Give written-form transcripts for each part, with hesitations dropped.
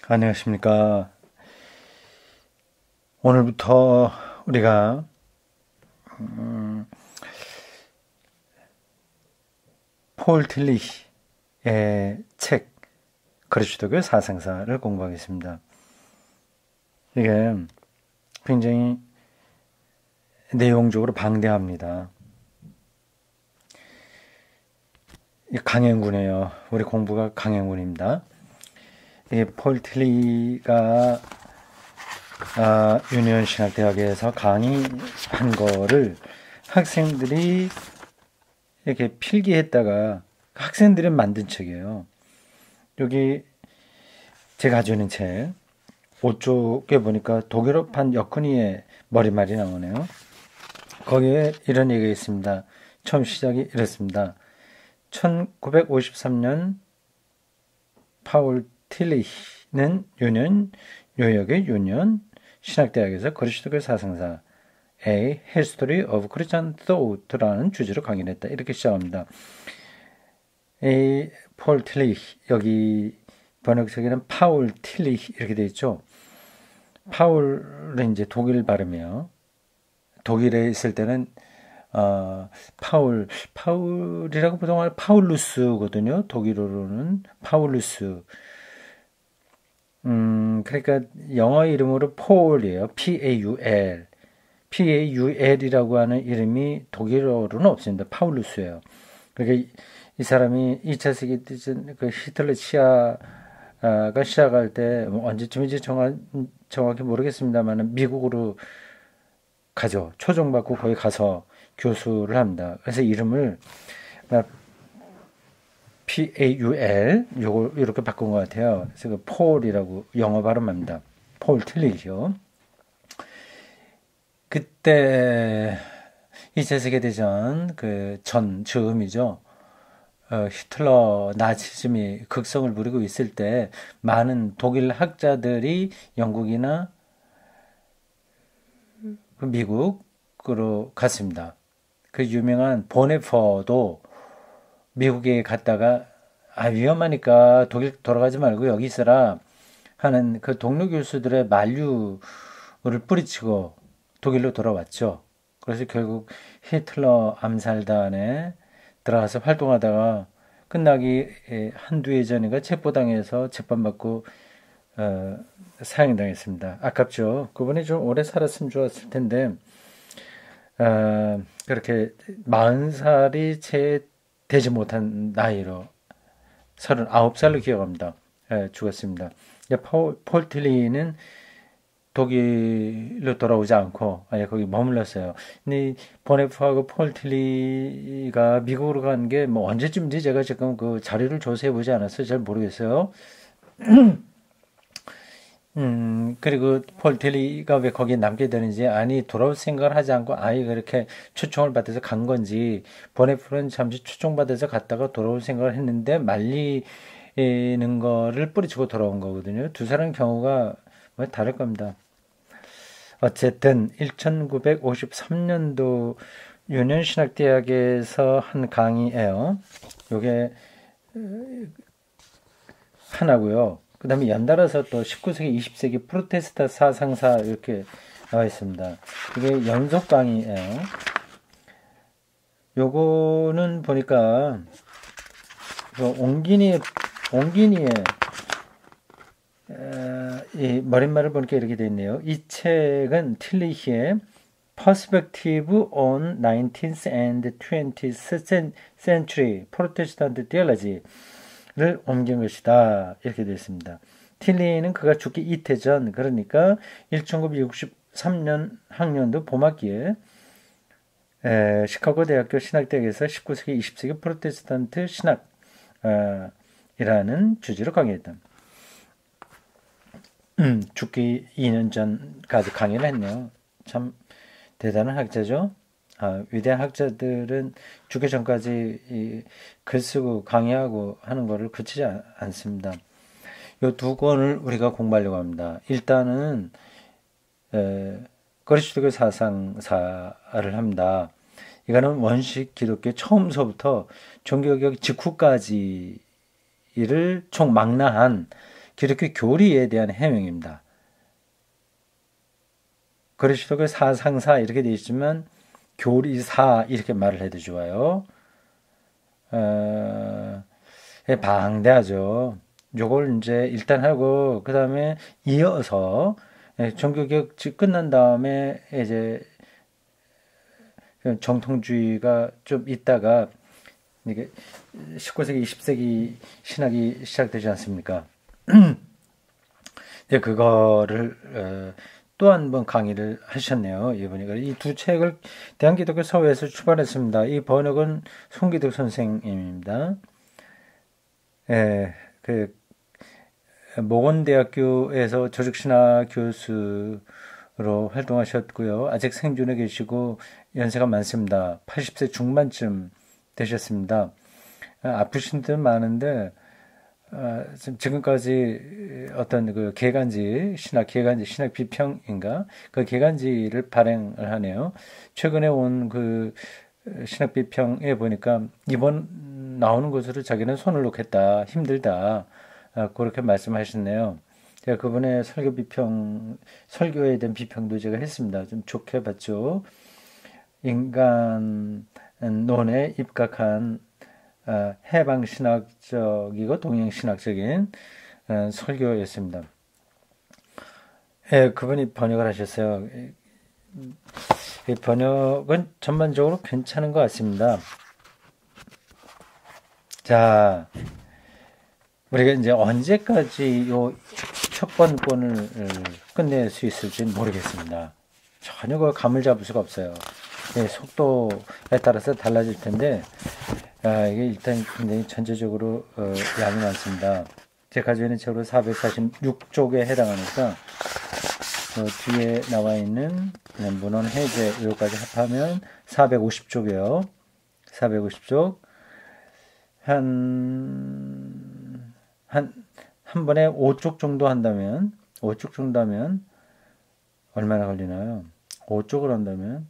안녕하십니까. 오늘부터 우리가 폴 틸리히의 책 그리스도교 사상사를 공부하겠습니다. 이게 굉장히 내용적으로 방대합니다. 강행군이에요. 우리 공부가 강행군입니다. 폴 틸리가 유니온 신학대학에서 강의한 거를 학생들이 이렇게 필기했다가 학생들이 만든 책이에요. 여기 제가 가지고 있는 책 5쪽에 보니까 독일어판 여건이의 머리말이 나오네요. 거기에 이런 얘기가 있습니다. 처음 시작이 이렇습니다. 1953년 파울 틸리히는 뉴욕의 유니온 신학대학에서 그리스도교 사상사 A History of Christian Thought라는 주제로 강의를 했다. 이렇게 시작합니다. 폴 틸리히, 여기 번역책에는 파울 틸리히 이렇게 되어 있죠. 파울은 이제 독일 발음이에요. 독일에 있을 때는 파울이라고 보통 말 파울루스거든요. 독일어로는 파울루스. 그러니까 영어 이름으로 폴이에요. P-A-U-L. P-A-U-L이라고 하는 이름이 독일어로는 없습니다. 파울루스예요. 그러니까 이 사람이 2차 세계대전 그 히틀러 치하가 시작할 때 언제쯤인지 정확히 모르겠습니다만 미국으로 가죠. 초청받고 거기 가서 교수를 합니다. 그래서 이름을 P-A-U-L 요걸 이렇게 바꾼 것 같아요. 그래서 그 폴이라고 영어 발음합니다. 폴 틸리히요. 그때 2차 세계대전 그 즈음이죠. 히틀러 나치즘이 극성을 부리고 있을 때 많은 독일 학자들이 영국이나 미국으로 갔습니다. 그 유명한 보네퍼도 미국에 갔다가 위험하니까 독일 돌아가지 말고 여기 있어라 하는 그 동료 교수들의 만류를 뿌리치고 독일로 돌아왔죠. 그래서 결국 히틀러 암살단에 들어가서 활동하다가 끝나기 한두 해 전인가 체포당해서 재판받고 사형당했습니다. 아깝죠. 그분이 좀 오래 살았으면 좋았을 텐데 그렇게 40살이 채 되지 못한 나이로 39살로 기억합니다. 죽었습니다. 폴 틸리히는 독일로 돌아오지 않고 거기 머물렀어요. 근데 보네프하고 폴 틸리가 미국으로 간 게 뭐 언제쯤인지 제가 지금 그 자료를 조사해 보지 않았어요. 잘 모르겠어요. 그리고 폴 틸리가 왜 거기에 남게 되는지, 돌아올 생각을 하지 않고 그렇게 초청을 받아서 간 건지, 보네프는 잠시 초청받아서 갔다가 돌아올 생각을 했는데, 말리는 거를 뿌리치고 돌아온 거거든요. 두 사람 경우가 다를 겁니다. 어쨌든, 1953년도 유년신학대학에서 한 강의예요. 요게 하나고요. 그 다음에 연달아서 또 19세기, 20세기 프로테스타 사상사 이렇게 나와 있습니다. 이게 연속 강의예요. 요거는 보니까 옹기니의 이 머릿말을 보니까 이렇게 되어 있네요. 이 책은 틸리히의 Perspective on 19th and 20th Century Protestant Theology 를 옮긴 것이다. 이렇게 되어 있습니다. 틸리히는 그가 죽기 이태 전, 그러니까 1963년 학년도 봄학기에 시카고 대학교 신학대학에서 19세기, 20세기 프로테스탄트 신학이라는 주제로 강의했다. 죽기 2년 전까지 강의를 했네요. 참 대단한 학자죠. 위대한 학자들은 죽기 전까지 글 쓰고 강의하고 하는 것을 그치지 않습니다. 이 두 권을 우리가 공부하려고 합니다. 일단은 그리스도교 사상사를 합니다. 이거는 원식 기독교 처음서부터 종교개혁 직후까지를 총망라한 기독교 교리에 대한 해명입니다. 그리스도교 사상사 이렇게 되어 있지만 교리사 이렇게 말을 해도 좋아요. 방대하죠. 요걸 이제 일단 하고 그 다음에 이어서 종교개혁 끝난 다음에 이제 정통주의가 좀 있다가 이게 19세기, 20세기 신학이 시작되지 않습니까? 그거를 또 한 번 강의를 하셨네요. 이분이. 이 두 책을 대한기독교 서회에서 출판했습니다. 이 번역은 송기덕 선생님입니다. 모건대학교에서 조직신학 교수로 활동하셨고요. 아직 생존해 계시고 연세가 많습니다. 80세 중반쯤 되셨습니다. 아프신 듯 많은데 지금까지 어떤 그 신학 비평인가 그 개간지를 발행을 하네요. 최근에 온 그 신학 비평에 보니까 이번 나오는 것으로 자기는 손을 놓겠다, 힘들다, 그렇게 말씀하셨네요. 제가 그분의 설교에 대한 비평도 제가 했습니다. 좀 좋게 봤죠. 인간론에 입각한 해방신학적이고 동양신학적인 설교였습니다. 그분이 번역을 하셨어요. 이 번역은 전반적으로 괜찮은 것 같습니다. 자, 우리가 이제 언제까지 요 첫 번권을 끝낼 수 있을지 모르겠습니다. 전혀 그 감을 잡을 수가 없어요. 속도에 따라서 달라질 텐데, 이게 일단 굉장히 전체적으로 양이 많습니다. 제가 가지고 있는 책으로 446쪽에 해당하니까 뒤에 나와 있는 문헌 해제 요까지 합하면 450쪽이에요. 450쪽 한 번에 5쪽 정도 한다면 얼마나 걸리나요? 5쪽을 한다면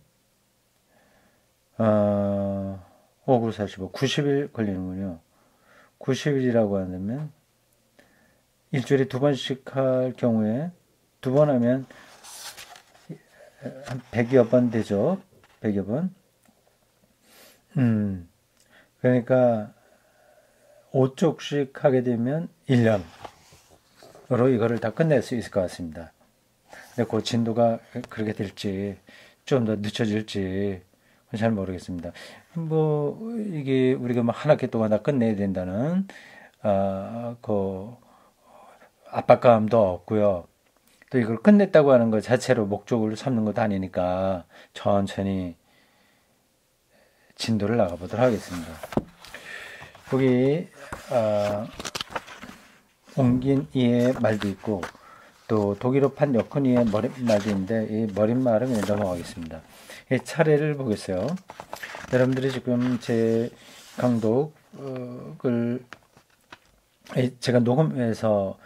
5, 9, 45, 90일 걸리는군요. 90일이라고 한다면 일주일에 2번씩 할 경우에 2번 하면 한 100여 번 되죠. 100여 번. 그러니까 5쪽씩 하게 되면 1년으로 이거를 다 끝낼 수 있을 것 같습니다. 근데 그 진도가 그렇게 될지 좀 더 늦춰질지 잘 모르겠습니다. 이게 우리가 한 학기 동안 다 끝내야 된다는 그 압박감도 없고요. 또 이걸 끝냈다고 하는 것 자체로 목적을 삼는 것도 아니니까 천천히 진도를 나가보도록 하겠습니다. 여기 옮긴 이의 말도 있고 또 독일어 판 여건 이의 말도 있는데 이 머릿말은 그냥 넘어가겠습니다. 차례를 보겠어요. 여러분들이 지금 제 강독을 제가 녹음해서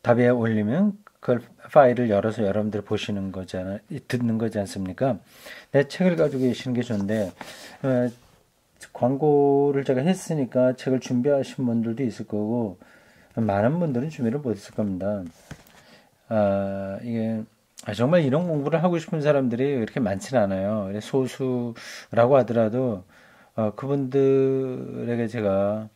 답에 올리면 그걸 파일을 열어서 여러분들 보시는 거잖아요. 듣는 거지 않습니까? 내 책을 가지고 계시는 게 좋은데 광고를 제가 했으니까 책을 준비하신 분들도 있을 거고 많은 분들은 준비를 못했을 겁니다. 이게 정말 이런 공부를 하고 싶은 사람들이 이렇게 많지는 않아요. 소수라고 하더라도 그분들에게 제가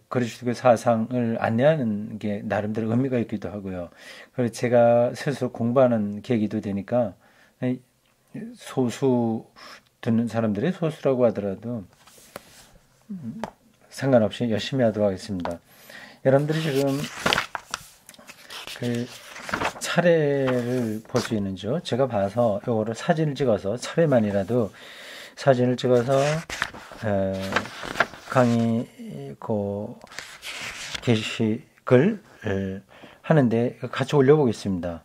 그리스도교 사상을 안내하는 게 나름대로 의미가 있기도 하고요. 그리고 제가 스스로 공부하는 계기도 되니까 소수 듣는 사람들이 소수라고 하더라도 상관없이 열심히 하도록 하겠습니다. 여러분들이 지금 그 차례를 볼 수 있는죠. 제가 봐서 이거를 사진을 찍어서 차례만이라도 사진을 찍어서 강의 게시글 하는데 같이 올려보겠습니다.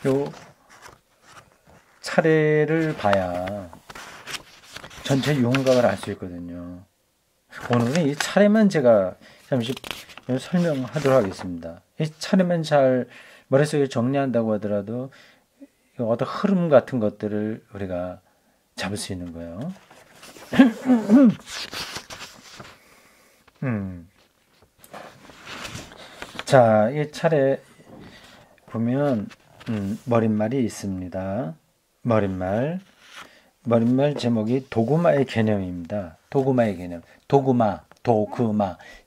요 차례를 봐야 전체 윤곽을 알 수 있거든요. 오늘은 이 차례만 제가 잠시 설명하도록 하겠습니다. 이 차례만 잘 머릿속에 정리한다고 하더라도 어떤 흐름 같은 것들을 우리가 잡을 수 있는 거예요. 자, 이 차례 보면 머릿말이 있습니다. 머릿말 제목이 도구마의 개념입니다. 도구마의 개념. 도구마,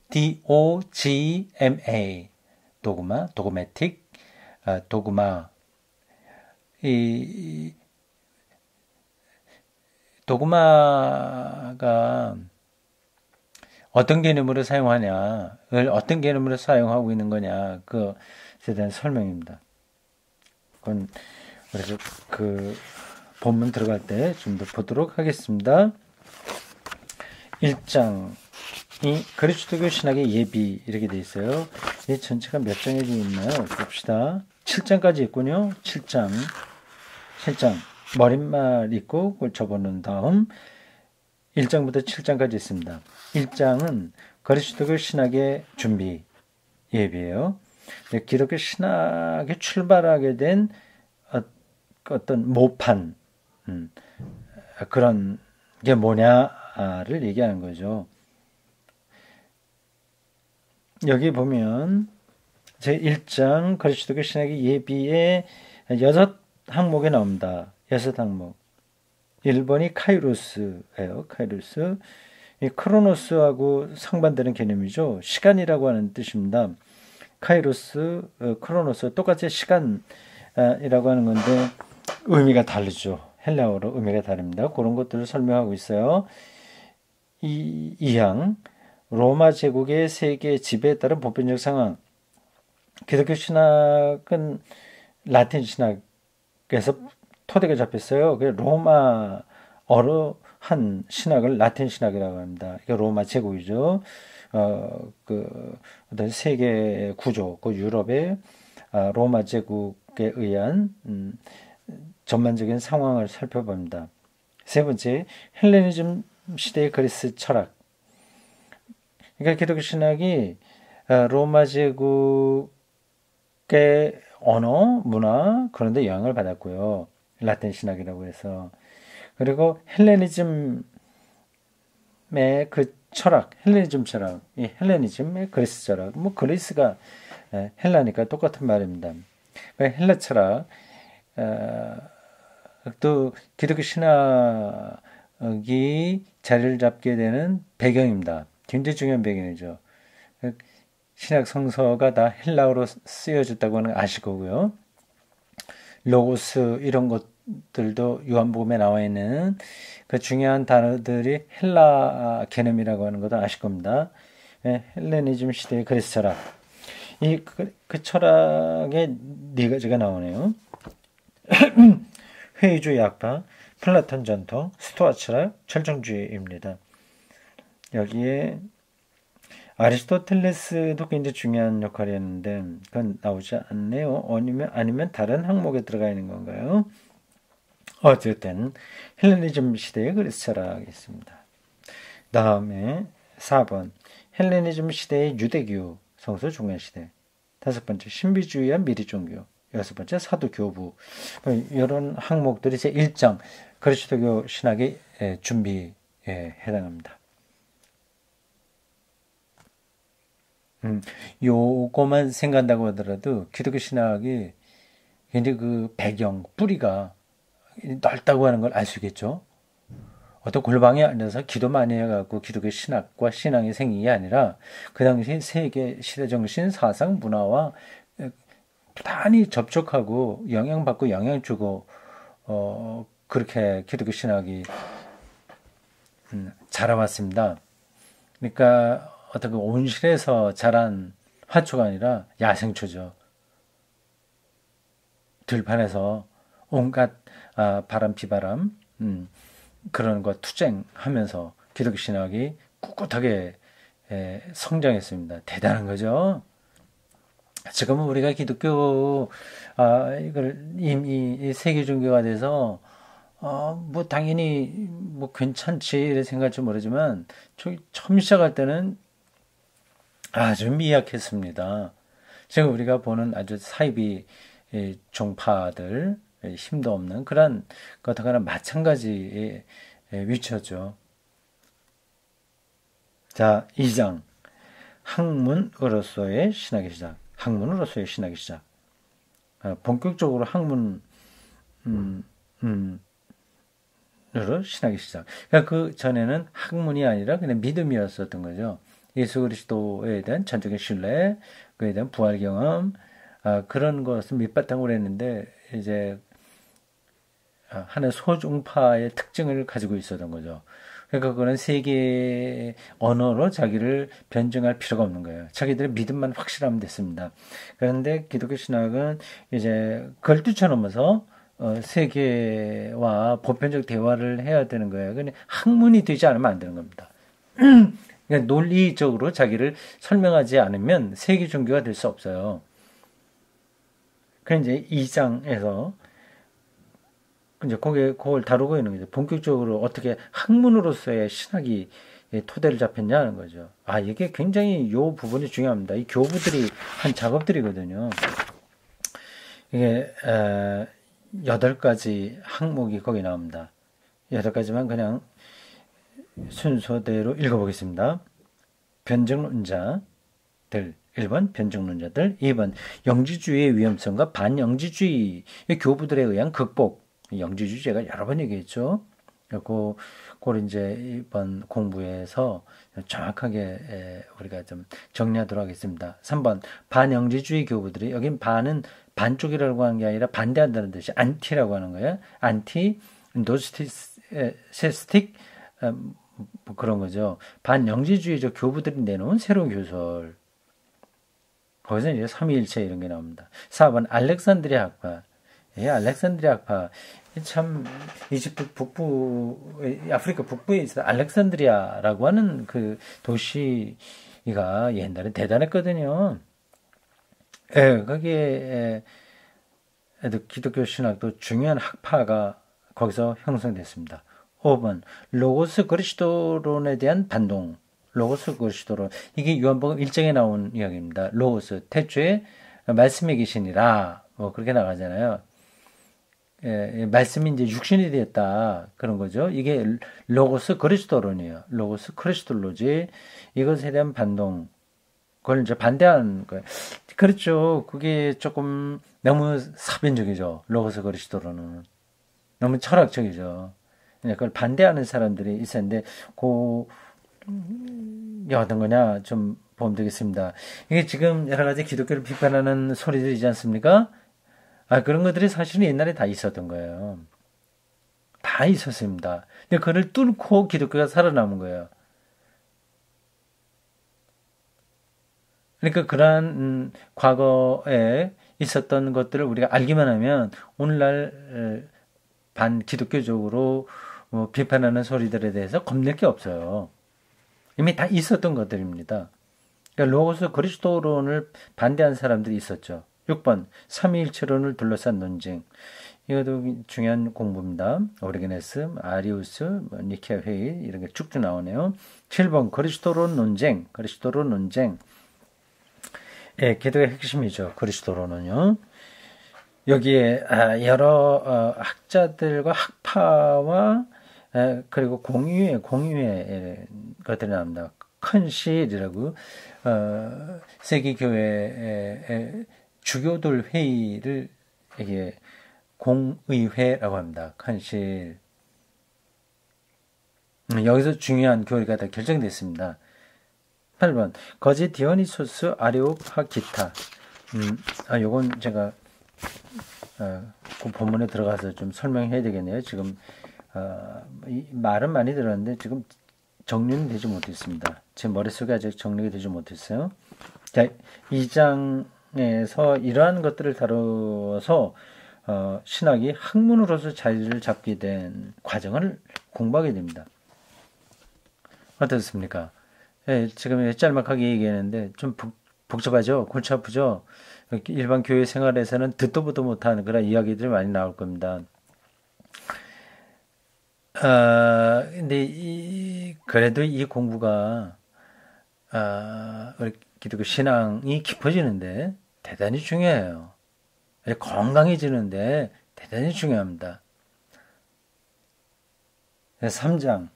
DOGMA. 도구마, 도구매틱, 도구마. 이 도구마가 어떤 개념으로 사용하냐를 어떤 개념으로 사용하고 있는 거냐 그에 대한 설명입니다. 그건 그래서 그 본문 들어갈 때 좀 더 보도록 하겠습니다. 1장이 그리스도교 신학의 예비 이렇게 돼 있어요. 이 전체가 몇 장이 있나요? 봅시다. 7장까지 있군요. 7장 머릿말 있고 그걸 접어놓은 다음 1장부터 7장까지 있습니다. 1장은 그리스도교 신학의 준비 예비예요. 기독교 신학에 출발하게 된 어떤 모판 그런 게 뭐냐를 얘기하는 거죠. 여기 보면 제1장 그리스도교 신학의 예비에 6항목에 나옵니다. 6항목. 1번이 카이로스예요. 카이로스. 이 크로노스하고 상반되는 개념이죠. 시간이라고 하는 뜻입니다. 카이로스, 크로노스 똑같이 시간이라고 하는 건데 의미가 다르죠. 헬라어로 의미가 다릅니다. 그런 것들을 설명하고 있어요. 2항 로마 제국의 세계 지배에 따른 보편적 상황. 기독교 신학은 라틴 신학에서 토대가 잡혔어요. 로마어로 한 신학을 라틴 신학이라고 합니다. 이게 로마 제국이죠. 어떤 세계 구조, 유럽의 로마 제국에 의한 전반적인 상황을 살펴봅니다. 세 번째, 헬레니즘 시대의 그리스 철학. 그러니까 기독교 신학이 로마 제국의 언어, 문화 그런 데 영향을 받았고요. 라틴 신학이라고 해서. 그리고 헬레니즘의 그 철학, 헬레니즘 철학, 이 헬레니즘의 그리스 철학. 그리스가 헬라니까 똑같은 말입니다. 헬라 철학, 또 기독교 신학이 자리를 잡게 되는 배경입니다. 굉장히 중요한 배경이죠. 신학 성서가 다 헬라어로 쓰여졌다고 하는 거 아실 거고요. 로고스 이런 것들도 요한복음에 나와 있는 그 중요한 단어들이 헬라 개념이라고 하는 것도 아실 겁니다. 헬레니즘 시대의 그리스 철학. 그 철학에 네 가지가 나오네요. 회의주의 학파, 플라톤 전통, 스토아 철학, 철정주의입니다. 여기에 아리스토텔레스도 굉장히 중요한 역할이었는데 그건 나오지 않네요. 아니면 다른 항목에 들어가 있는 건가요? 어쨌든 헬레니즘 시대의 그리스 철학이 있습니다. 다음에 4번 헬레니즘 시대의 유대교 성서 중간시대. 5번째 신비주의와 미리종교. 6번째 사도교부. 이런 항목들이 제 1장 그리스도교 신학의 준비에 해당합니다. 요거만 생각한다고 하더라도 기독교 신학이 굉장히 그 배경, 뿌리가 넓다고 하는 걸 알 수 있겠죠. 어떤 골방에 앉아서 기도 많이 해갖고 기독교 신학과 신앙이 생긴 게 아니라 그 당시 세계 시대 정신, 사상, 문화와 부단히 접촉하고 영향받고 영향 주고 그렇게 기독교 신학이 자라왔습니다. 그러니까 어떤 그 온실에서 자란 화초가 아니라 야생초죠. 들판에서 온갖 바람, 비바람 그런 거 투쟁하면서 기독교 신학이 꿋꿋하게 성장했습니다. 대단한 거죠. 지금은 우리가 기독교 이걸 이미 세계 종교가 돼서 당연히 괜찮지 이렇게 생각할지 모르지만 처음 시작할 때는 아주 미약했습니다. 지금 우리가 보는 아주 사이비 종파들 힘도 없는 그런 것하고는 마찬가지의 위치였죠. 자, 2장 학문으로서의 신학의 시작. 학문으로서의 신학이 시작. 본격적으로 학문, 음, 으로 신학이 시작. 그러니까 그 전에는 학문이 아니라 그냥 믿음이었었던 거죠. 예수 그리스도에 대한 전적인 신뢰, 그에 대한 부활 경험, 그런 것을 밑바탕으로 했는데, 이제, 하나의 소중파의 특징을 가지고 있었던 거죠. 그러니까 그거는 세계의 언어로 자기를 변증할 필요가 없는 거예요. 자기들의 믿음만 확실하면 됐습니다. 그런데 기독교 신학은 이제 그걸 뛰쳐넘어서 세계와 보편적 대화를 해야 되는 거예요. 근데 학문이 되지 않으면 안 되는 겁니다. 그러니까 논리적으로 자기를 설명하지 않으면 세계 종교가 될 수 없어요. 그래서 이제 2장에서 이제 그걸 다루고 있는 거죠. 본격적으로 어떻게 학문으로서의 신학이 토대를 잡혔냐는 거죠. 이게 굉장히 요 부분이 중요합니다. 이 교부들이 한 작업들이거든요. 이게 8가지 항목이 거기 나옵니다. 8가지만 그냥 순서대로 읽어보겠습니다. 변증론자들 1번 변증론자들 2번 영지주의의 위험성과 반영지주의 교부들에 의한 극복. 영지주의제가 여러 번 얘기했죠. 그걸 이제 이번 공부에서 정확하게 우리가 좀 정리하도록 하겠습니다. 3번 반영지주의 교부들이, 여긴 반은 반쪽이라고 하는 게 아니라 반대한다는 뜻이 안티라고 하는 거예요. 안티 노스티스틱 뭐 그런 거죠. 반영지주의적 교부들이 내놓은 새로운 교설. 거기서 이제 삼위일체 이런 게 나옵니다. 4번 알렉산드리아 학파. 알렉산드리아 학파. 참 이집트 북부, 아프리카 북부에 있어 알렉산드리아라고 하는 그 도시가 옛날에 대단했거든요. 거기에 기독교 신학도 중요한 학파가 거기서 형성됐습니다. 5번 로고스 그리스도론에 대한 반동. 로고스 그리스도론, 이게 요한복음 1장에 나온 이야기입니다. 로고스, 태초에 말씀이 계시니라, 뭐 그렇게 나가잖아요. 말씀이 이제 육신이 되었다, 그런 거죠. 이게 로고스 그리스도론이에요. 로고스 크리스톨로지. 이것에 대한 반동, 그걸 이제 반대하는 거예요. 그렇죠. 그게 조금 너무 사변적이죠. 로고스 그리스도론은 너무 철학적이죠. 그걸 반대하는 사람들이 있었는데, 어떤 거냐 좀 보면 되겠습니다. 이게 지금 여러 가지 기독교를 비판하는 소리들이지 않습니까? 그런 것들이 사실은 옛날에 다 있었던 거예요. 다 있었습니다. 근데 그걸 뚫고 기독교가 살아남은 거예요. 그러니까 그러한 과거에 있었던 것들을 우리가 알기만 하면 오늘날 반기독교적으로 비판하는 소리들에 대해서 겁낼 게 없어요. 이미 다 있었던 것들입니다. 그러니까 로고스 그리스도론을 반대한 사람들이 있었죠. 6번 삼위일체론을 둘러싼 논쟁. 이것도 중요한 공부입니다. 오리게네스, 아리우스, 니케아 회의 이런 게 쭉쭉 나오네요. 7번 그리스도론 논쟁. 그리스도론 논쟁. 기독의 핵심이죠. 그리스도론은요. 여기에 여러 학자들과 학파와 그리고 공유의 것들이 나옵니다. 컨실이라고 세계교회의 주교들 회의를 이게 공의회라고 합니다. 컨실. 여기서 중요한 교리가 다 결정됐습니다. 8번 거짓 디오니소스 아레오파 기타. 요건 제가 그 본문에 들어가서 좀 설명해야 되겠네요. 지금 말은 많이 들었는데 지금 정리는 되지 못했습니다. 제 머릿속에 아직 정리가 되지 못했어요. 자, 2장에서 이러한 것들을 다뤄서 신학이 학문으로서 자리를 잡게 된 과정을 공부하게 됩니다. 어떻습니까? 지금 짤막하게 얘기했는데 좀 복잡하죠? 골치 아프죠? 일반 교회 생활에서는 듣도 보도 못하는 그런 이야기들이 많이 나올 겁니다. 근데 그래도 이 공부가, 우리 기독교 신앙이 깊어지는데 대단히 중요해요. 건강해지는데 대단히 중요합니다. 3장.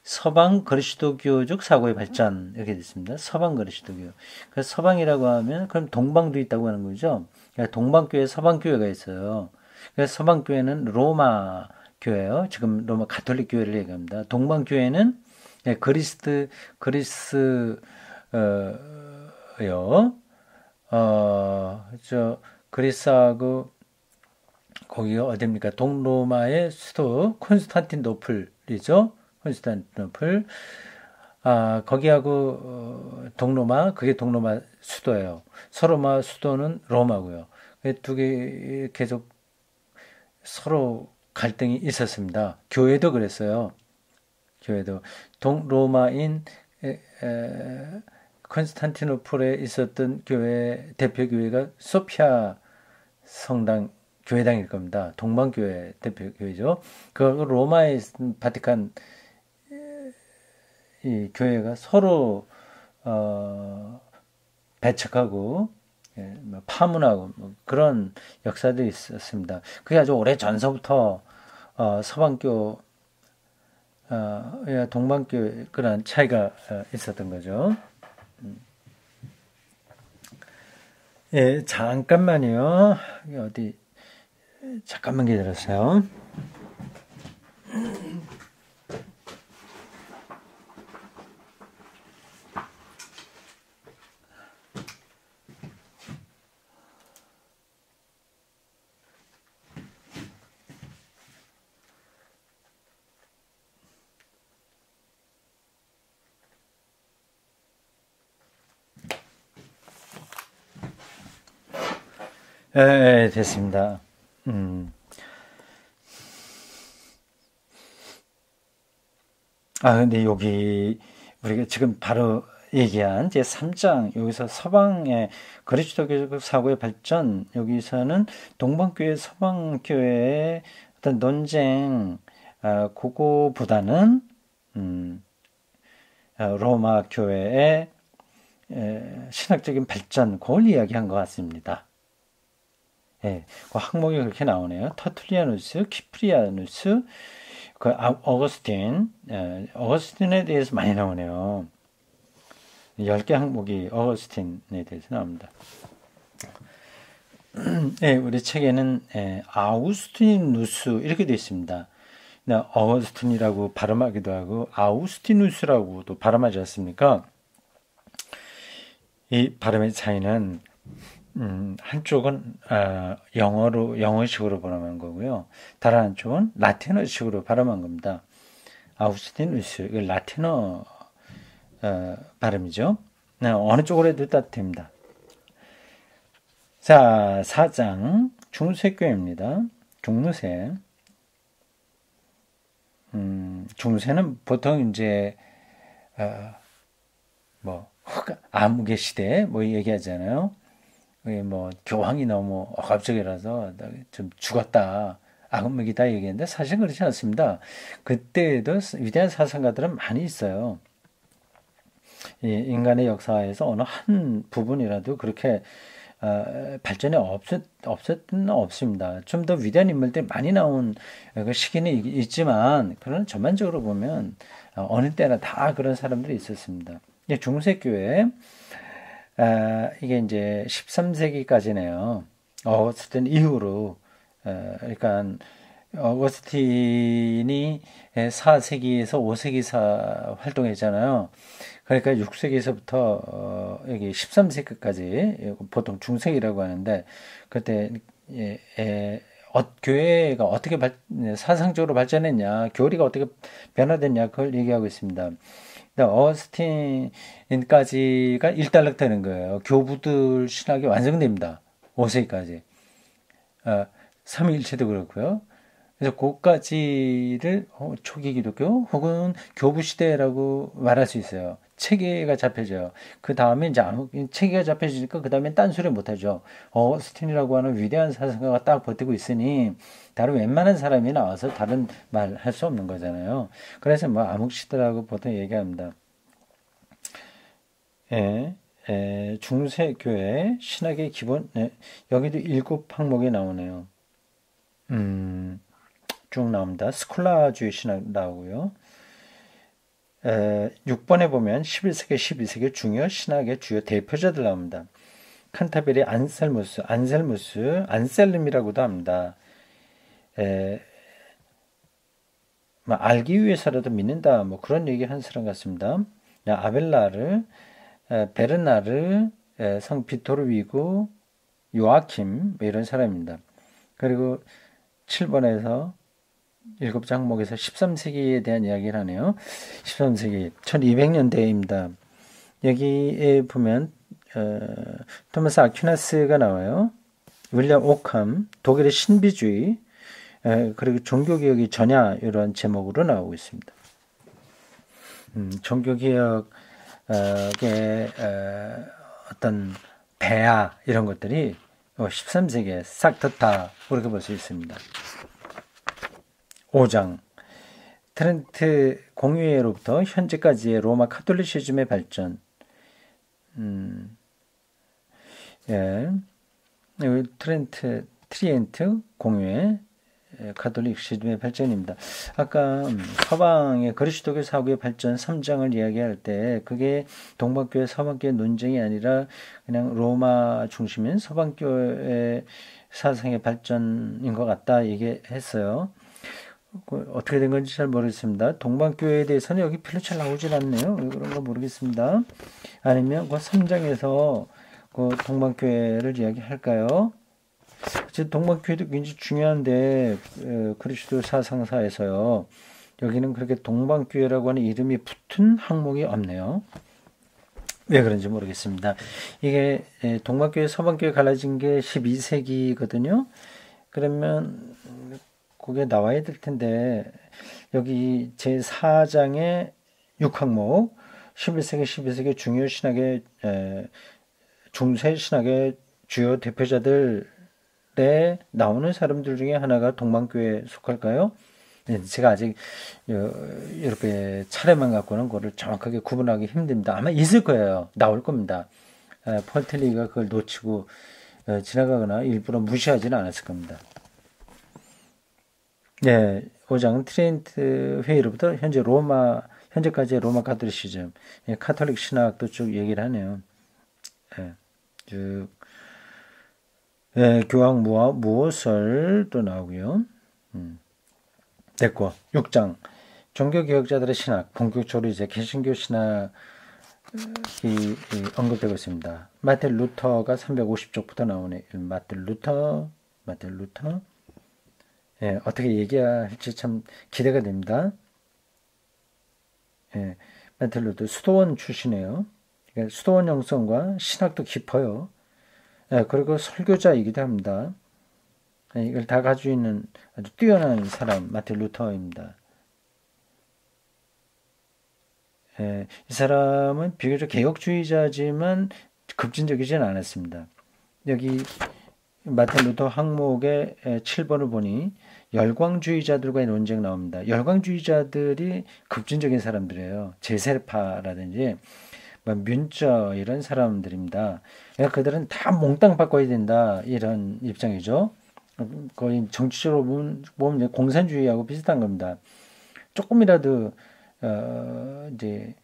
서방 그리스도교적 사고의 발전 이렇게 됐습니다. 서방 그리스도교. 그래서 서방이라고 하면 그럼 동방도 있다고 하는 거죠. 그러니까 동방교회, 서방교회가 있어요. 그래서 서방교회는 로마 교회요. 지금 로마 가톨릭 교회를 얘기합니다. 동방교회는 그리스 요. 그리스하고 거기가 어디입니까? 동로마의 수도 콘스탄티노플이죠. 콘스탄티노플. 거기하고 동로마, 그게 동로마 수도예요. 서로마 수도는 로마고요. 두 개 계속 서로 갈등이 있었습니다. 교회도 그랬어요. 교회도 동로마인 콘스탄티노플에 있었던 교회 대표 교회가 소피아 성당 교회당일 겁니다. 동방교회 대표 교회죠. 그 로마에 있는 바티칸 이 교회가 서로 배척하고 파문하고 뭐 그런 역사도 있었습니다. 그게 아주 오래 전서부터 서방교 동방교 그런 차이가 있었던 거죠. 예, 잠깐만요. 어디 잠깐만 기다렸어요. 예, 됐습니다. 근데 여기 우리가 지금 바로 얘기한 제 3장 여기서 서방의 그리스도교적 사고의 발전 여기서는 동방교회 서방교회의 어떤 논쟁 그거보다는 로마 교회의 신학적인 발전 그걸 이야기한 것 같습니다. 예, 그 항목이 그렇게 나오네요. 터툴리아누스, 키프리아누스, 어거스틴에 대해서 많이 나오네요. 10개 항목이 어거스틴에 대해서 나옵니다. 네, 우리 책에는 아우스티누스 이렇게 되어 있습니다. 어거스틴이라고 발음하기도 하고 아우스티누스라고도 발음하지 않습니까? 이 발음의 차이는 한쪽은 영어식으로 발음한 거고요. 다른 한쪽은 라틴어식으로 발음한 겁니다. 아우스티누스, 이거 라틴어 발음이죠. 어느 쪽으로 해도 따뜻합니다. 자, 4장 중세교회입니다. 중세. 중세는 보통 이제 암흑의 시대 뭐 얘기하잖아요. 뭐 교황이 너무 억압적이라서 좀 죽었다. 악음이다 얘기했는데 사실 그렇지 않습니다. 그때에도 위대한 사상가들은 많이 있어요. 인간의 역사에서 어느 한 부분이라도 그렇게 발전이 없습니다. 좀 더 위대한 인물들이 많이 나온 그 시기는 있지만 그러나 전반적으로 보면 어느 때나 다 그런 사람들이 있었습니다. 중세교회 이게 이제 13세기까지네요. 어거스틴 이후로 그러니까 어거스틴이 4세기에서 5세기사 활동했잖아요. 그러니까 6세기에서부터 여기 13세기까지 보통 중세기라고 하는데 그때 교회가 어떻게 사상적으로 발전했냐, 교리가 어떻게 변화됐냐 그걸 얘기하고 있습니다. 어스틴까지가 일단락되는 거예요. 교부들 신학이 완성됩니다. 5세기까지. 삼위일체도 그렇고요. 그래서 그까지를 초기 기독교 혹은 교부 시대라고 말할 수 있어요. 체계가 잡혀져요. 그 다음에 이제 체계가 잡혀지니까 그 다음에 딴소리 못하죠. 어스틴이라고 하는 위대한 사상가가 딱 버티고 있으니 다른 웬만한 사람이 나와서 다른 말 할 수 없는 거잖아요. 그래서 뭐 암흑시대라고 보통 얘기합니다. 중세교회 신학의 기본 여기도 7항목이 나오네요. 쭉 나옵니다. 스콜라주의 신학 나오고요. 6번에 보면 11세기, 12세기 중요 신학의 주요 대표자들 나옵니다. 칸타베리 안셀름이라고도 합니다. 알기 위해서라도 믿는다, 뭐 그런 얘기 한 사람 같습니다. 아벨라르, 베르나르, 성 비토르위고, 요아킴, 뭐 이런 사람입니다. 그리고 7번에서 7장목에서 13세기에 대한 이야기를 하네요. 13세기, 1200년대입니다. 여기에 보면 토마스 아퀴나스가 나와요. 윌리엄 오캄, 독일의 신비주의, 그리고 종교개혁의 전야 이런 제목으로 나오고 있습니다. 종교개혁의 어떤 배아 이런 것들이 13세기에 싹 떴다 그렇게 볼 수 있습니다. 5장 트렌트 공유회로부터 현재까지의 로마 카톨리시즘의 발전. 트리엔트 공유회 가톨릭시즘의 발전입니다. 아까 서방의 그리스도교 사고의 발전 3장을 이야기할 때 그게 동방교회 서방교회 논쟁이 아니라 그냥 로마 중심인 서방교회 사상의 발전인 것 같다 얘기했어요. 어떻게 된 건지 잘 모르겠습니다. 동방교회에 대해서는 여기 별로 잘 나오질 않네요. 왜 그런가 모르겠습니다. 아니면 그 3장에서 그 동방교회를 이야기할까요? 동방교회도 굉장히 중요한데 그리스도 사상사에서요. 여기는 그렇게 동방교회라고 하는 이름이 붙은 항목이 없네요. 왜 그런지 모르겠습니다. 이게 동방교회 서방교회 갈라진 게 12세기거든요. 그러면 그게 나와야 될 텐데 여기 제4장의 6항목 11세기 12세기 중요 신학의 중세 신학의 주요 대표자들에 나오는 사람들 중에 하나가 동방교회에 속할까요? 제가 아직 이렇게 차례만 갖고는 그거를 정확하게 구분하기 힘듭니다. 아마 있을 거예요. 나올 겁니다. 폴 텔리가 그걸 놓치고 지나가거나 일부러 무시하지는 않았을 겁니다. 5장은 트렌트 회의로부터 현재까지의 로마 가톨리시즘, 카톨릭 신학도 쭉 얘기를 하네요. 쭉 교황 무호설도 나오고요. 됐고 6장 종교개혁자들의 신학, 본격적으로 이제 개신교 신학이 언급되고 있습니다. 마틴 루터가 350쪽부터 나오네. 마틴 루터. 어떻게 얘기할지 참 기대가 됩니다. 마틴 루터 수도원 출신이에요. 그러니까 수도원 영성과 신학도 깊어요. 그리고 설교자이기도 합니다. 이걸 다 가지고 있는 아주 뛰어난 사람 마틴 루터입니다. 이 사람은 비교적 개혁주의자지만 급진적이지는 않았습니다. 여기 마틴 루터 항목의 7번을 보니 열광주의자들과의 논쟁 나옵니다. 열광주의자들이 급진적인 사람들이에요. 제세파라든지 뮌처 이런 사람들입니다. 그러니까 그들은 다 몽땅 바꿔야 된다 이런 입장이죠. 거의 정치적으로 보면 공산주의하고 비슷한 겁니다. 조금이라도 이제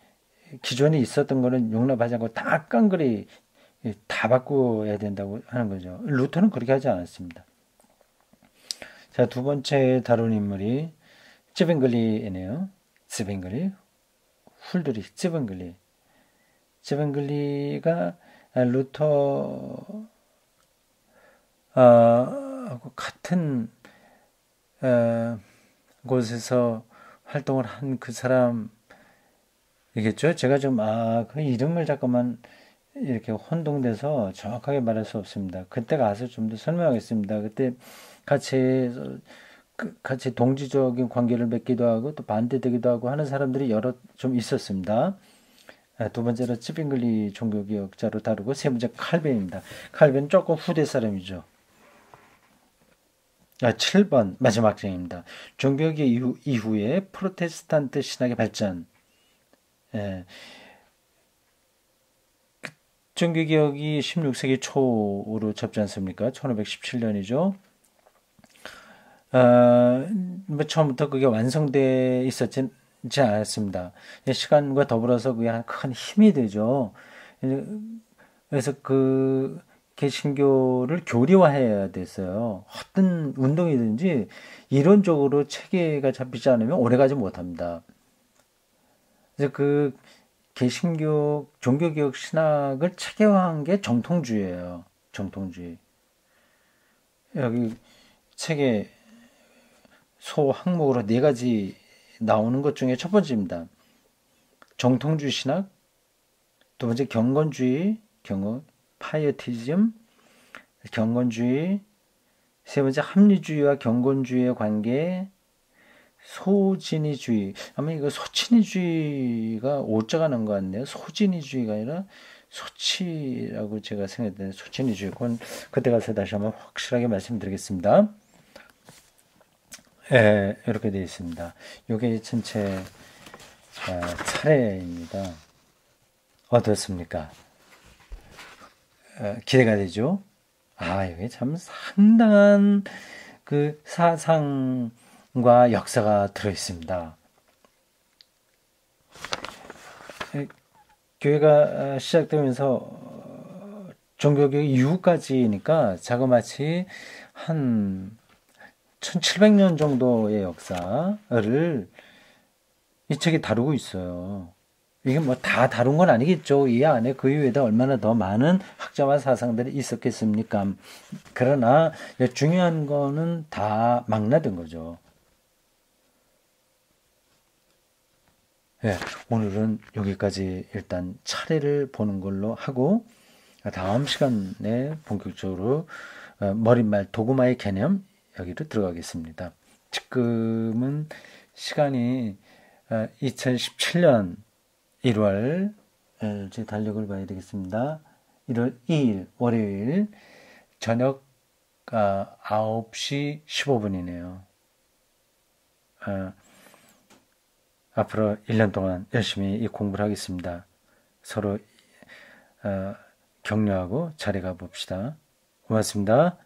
기존에 있었던 거는 용납하지 않고 다 깡그리 다 바꿔야 된다고 하는 거죠. 루터는 그렇게 하지 않았습니다. 자, 두 번째 다룬 인물이 쯔뱅글리이네요. 쯔뱅글리, 훌두리, 쯔뱅글리가 루터 같은 곳에서 활동을 한 그 사람이겠죠. 제가 좀 그 이름을 잠깐만 이렇게 혼동돼서 정확하게 말할 수 없습니다. 그때 가서 좀 더 설명하겠습니다. 그때 같이 동지적인 관계를 맺기도 하고 또 반대되기도 하고 하는 사람들이 여러 좀 있었습니다. 두 번째로 쯔빙글리 종교개혁자로 다루고 세 번째 칼빈입니다. 칼빈은 조금 후대 사람이죠. 7번 마지막 장입니다. 종교개혁 이후에 프로테스탄트 신학의 발전. 종교개혁이 16세기 초로 접지 않습니까? 1517년이죠. 처음부터 그게 완성돼 있었진 하지 않았습니다. 시간과 더불어서 그게 큰 힘이 되죠. 그래서 그 개신교를 교리화해야 됐어요. 어떤 운동이든지 이론적으로 체계가 잡히지 않으면 오래가지 못합니다. 그래서 그 개신교 종교개혁 신학을 체계화한 게 정통주의예요. 정통주의. 여기 책에 소 항목으로 네 가지 나오는 것 중에 첫 번째입니다. 정통주의 신학, 두 번째 경건주의, 파이어티즘, 경건주의, 세 번째 합리주의와 경건주의의 관계, 소진이주의. 아마 이거 소친이주의가 오자가 난 것 같네요. 소진이주의가 아니라 소치라고 제가 생각했는데 소친이주의. 그건 그때 가서 다시 한번 확실하게 말씀드리겠습니다. 예, 이렇게 되어 있습니다. 이게 전체 차례입니다. 어떻습니까? 기대가 되죠? 이게 참 상당한 그 사상과 역사가 들어있습니다. 교회가 시작되면서 종교개혁 이후까지니까 자그마치 한 1700년 정도의 역사를 이 책이 다루고 있어요. 이게 뭐 다 다룬 건 아니겠죠. 이 안에 그 이후에도 얼마나 더 많은 학자와 사상들이 있었겠습니까? 그러나 중요한 거는 다 망라된 거죠. 예, 오늘은 여기까지 일단 차례를 보는 걸로 하고 다음 시간에 본격적으로 머릿말 도구마의 개념 여기로 들어가겠습니다. 지금은 시간이 2017년 1월 제 달력을 봐야 되겠습니다. 1월 2일 월요일 저녁 9시 15분이네요. 앞으로 1년 동안 열심히 이 공부를 하겠습니다. 서로 격려하고 잘해가 봅시다. 고맙습니다.